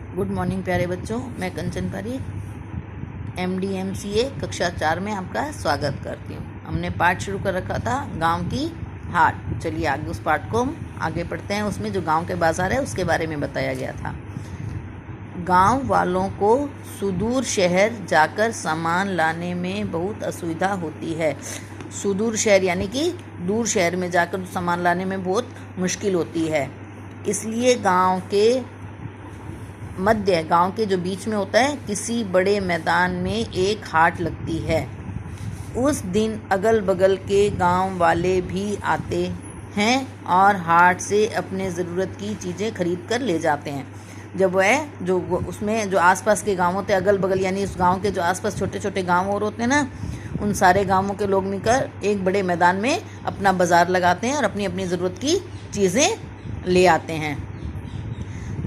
Good morning प्यारे बच्चों, मैं कंचन पारीक MD MCA कक्षा 4 में आपका स्वागत करती हूँ। हमने पाठ शुरू कर रखा था गांव की हाट। चलिए आगे उस पाठ को हम आगे पढ़ते हैं। उसमें जो गांव के बाज़ार है उसके बारे में बताया गया था। गांव वालों को सुदूर शहर जाकर सामान लाने में बहुत असुविधा होती है। सुदूर शहर यानी कि दूर शहर में जाकर सामान लाने में बहुत मुश्किल होती है। इसलिए गांव के जो बीच में होता है किसी बड़े मैदान में एक हाट लगती है। उस दिन अगल बगल के गांव वाले भी आते हैं और हाट से अपने ज़रूरत की चीज़ें खरीद कर ले जाते हैं। जब वह जो उसमें जो आसपास के गांव होते हैं, अगल बगल यानी उस गांव के जो आसपास छोटे छोटे गांव और होते हैं ना, उन सारे गांवों के लोग मिलकर एक बड़े मैदान में अपना बाज़ार लगाते हैं और अपनी अपनी ज़रूरत की चीज़ें ले आते हैं।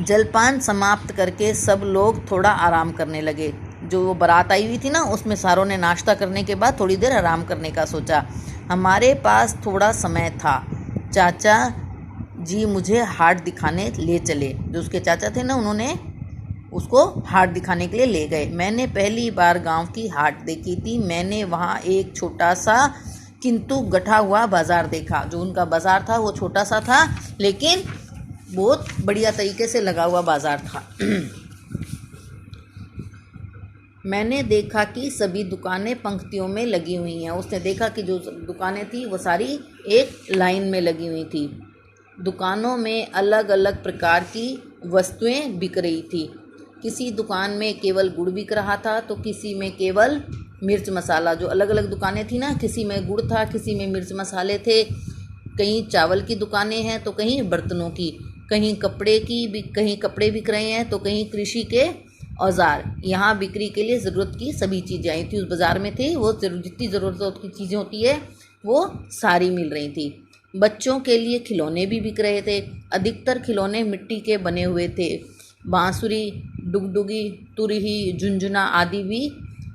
जलपान समाप्त करके सब लोग थोड़ा आराम करने लगे। जो वो बारात आई हुई थी ना, उसमें सारों ने नाश्ता करने के बाद थोड़ी देर आराम करने का सोचा। हमारे पास थोड़ा समय था, चाचा जी मुझे हाट दिखाने ले चले। जो उसके चाचा थे ना, उन्होंने उसको हाट दिखाने के लिए ले गए। मैंने पहली बार गांव की हाट देखी थी। मैंने वहाँ एक छोटा सा किंतु गठा हुआ बाज़ार देखा। जो उनका बाज़ार था वो छोटा सा था, लेकिन बहुत बढ़िया तरीके से लगा हुआ बाज़ार था। मैंने देखा कि सभी दुकानें पंक्तियों में लगी हुई हैं। उसने देखा कि जो दुकानें थी वो सारी एक लाइन में लगी हुई थी। दुकानों में अलग अलग प्रकार की वस्तुएं बिक रही थी। किसी दुकान में केवल गुड़ बिक रहा था तो किसी में केवल मिर्च मसाला। जो अलग अलग दुकानें थी ना, किसी में गुड़ था, किसी में मिर्च मसाले थे। कहीं चावल की दुकानें हैं तो कहीं बर्तनों की, कहीं कहीं कपड़े बिक रहे हैं तो कहीं कृषि के औजार। यहाँ बिक्री के लिए ज़रूरत की सभी चीज़ें आई थी। उस बाज़ार में थी वो जितनी ज़रूरत की चीज़ें होती है वो सारी मिल रही थी। बच्चों के लिए खिलौने भी बिक रहे थे। अधिकतर खिलौने मिट्टी के बने हुए थे। बांसुरी, डुगडुगी, तुरही, झुनझुना आदि भी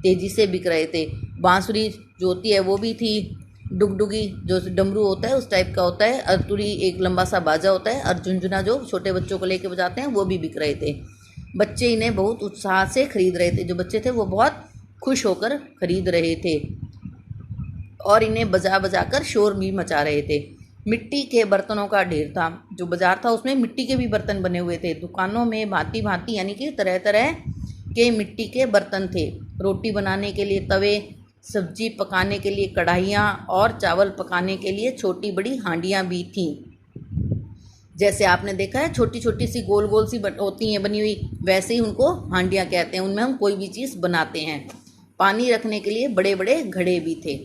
तेज़ी से बिक रहे थे। बांसुरी जो होती है वो भी थी। डुगडुगी जो डमरू होता है उस टाइप का होता है, और तुरी एक लंबा सा बाजा होता है, और झुनझुना जो छोटे बच्चों को लेके बजाते हैं वो भी बिक रहे थे। बच्चे इन्हें बहुत उत्साह से खरीद रहे थे। जो बच्चे थे वो बहुत खुश होकर खरीद रहे थे और इन्हें बजा बजा कर शोर भी मचा रहे थे। मिट्टी के बर्तनों का ढेर था। जो बाजार था उसमें मिट्टी के भी बर्तन बने हुए थे। दुकानों में भांति भांति यानी कि तरह तरह के मिट्टी के बर्तन थे। रोटी बनाने के लिए तवे, सब्जी पकाने के लिए कढ़ाइयाँ और चावल पकाने के लिए छोटी बड़ी हांडियाँ भी थीं। जैसे आपने देखा है छोटी छोटी सी गोल गोल सी होती हैं बनी हुई, वैसे ही उनको हांडियाँ कहते हैं। उनमें हम कोई भी चीज़ बनाते हैं। पानी रखने के लिए बड़े बड़े घड़े भी थे।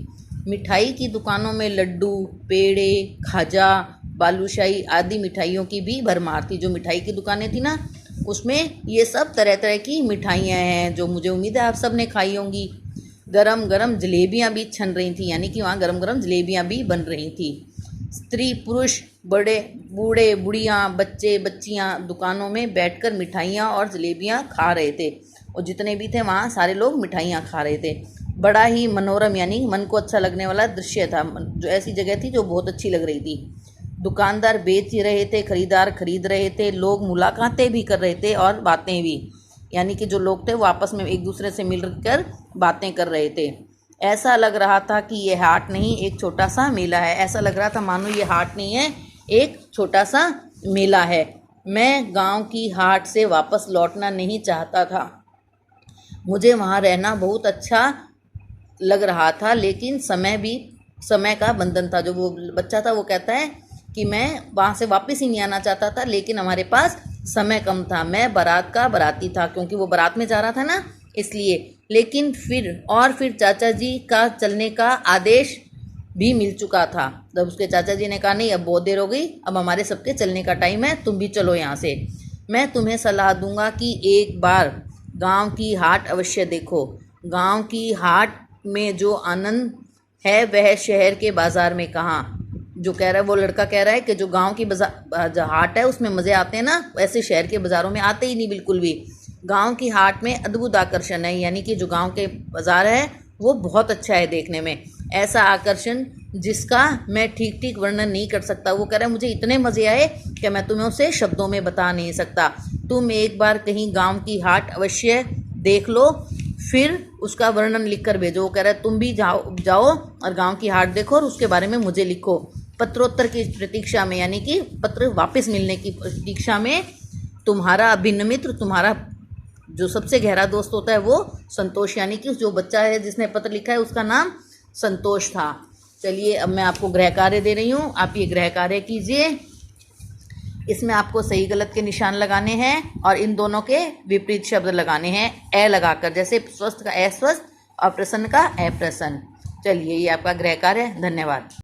मिठाई की दुकानों में लड्डू, पेड़े, खाजा, बालूशाही आदि मिठाइयों की भी भरमार थी। जो मिठाई की दुकानें थी ना, उसमें ये सब तरह तरह की मिठाइयाँ हैं जो मुझे उम्मीद है आप सब ने खाई होंगी। गरम गरम जलेबियाँ भी छन रही थी, यानी कि वहाँ गरम गरम जलेबियाँ भी बन रही थी। स्त्री पुरुष, बड़े बूढ़े बुढ़ियाँ, बच्चे बच्चियाँ दुकानों में बैठकर मिठाइयाँ और जलेबियाँ खा रहे थे। और जितने भी थे वहाँ सारे लोग मिठाइयाँ खा रहे थे। बड़ा ही मनोरम यानी मन को अच्छा लगने वाला दृश्य था। जो ऐसी जगह थी जो बहुत अच्छी लग रही थी। दुकानदार बेच रहे थे, खरीदार खरीद रहे थे, लोग मुलाकातें भी कर रहे थे और बातें भी, यानी कि जो लोग थे वो आपस में एक दूसरे से मिलकर बातें कर रहे थे। ऐसा लग रहा था कि ये हाट नहीं एक छोटा सा मेला है। ऐसा लग रहा था मानो ये हाट नहीं है, एक छोटा सा मेला है। मैं गांव की हाट से वापस लौटना नहीं चाहता था। मुझे वहाँ रहना बहुत अच्छा लग रहा था, लेकिन समय का बंधन था। जो वो बच्चा था वो कहता है कि मैं वहाँ से वापस ही नहीं आना चाहता था, लेकिन हमारे पास समय कम था। मैं बारात का बाराती था, क्योंकि वो बारात में जा रहा था ना, इसलिए। लेकिन फिर चाचा जी का चलने का आदेश भी मिल चुका था। जब उसके चाचा जी ने कहा नहीं अब बहुत देर हो गई, अब हमारे सबके चलने का टाइम है, तुम भी चलो यहाँ से। मैं तुम्हें सलाह दूंगा कि एक बार गांव की हाट अवश्य देखो। गांव की हाट में जो आनंद है वह शहर के बाज़ार में कहाँ। जो कह रहा है वो लड़का कह रहा है कि जो गांव की जो हाट है उसमें मज़े आते हैं ना, वैसे शहर के बाज़ारों में आते ही नहीं बिल्कुल भी। गांव की हाट में अद्भुत आकर्षण है, यानी कि जो गांव के बाज़ार है वो बहुत अच्छा है देखने में। ऐसा आकर्षण जिसका मैं ठीक ठीक वर्णन नहीं कर सकता। वो कह रहा है मुझे इतने मज़े आए कि मैं तुम्हें उसे शब्दों में बता नहीं सकता। तुम एक बार कहीं गांव की हाट अवश्य देख लो, फिर उसका वर्णन लिखकर भेजो। वो कह रहा है तुम भी जाओ और गांव की हाट देखो और उसके बारे में मुझे लिखो। पत्रोत्तर की प्रतीक्षा में, यानी कि पत्र वापस मिलने की प्रतीक्षा में, तुम्हारा अभिन्न मित्र, तुम्हारा जो सबसे गहरा दोस्त होता है वो संतोष, यानी कि जो बच्चा है जिसने पत्र लिखा है उसका नाम संतोष था। चलिए अब मैं आपको गृह कार्य दे रही हूँ, आप ये गृह कार्य कीजिए। इसमें आपको सही गलत के निशान लगाने हैं और इन दोनों के विपरीत शब्द लगाने हैं ए लगाकर, जैसे स्वस्थ का अस्वस्थ और प्रसन्न का अप्रसन्न। चलिए ये आपका गृह कार्य है। धन्यवाद।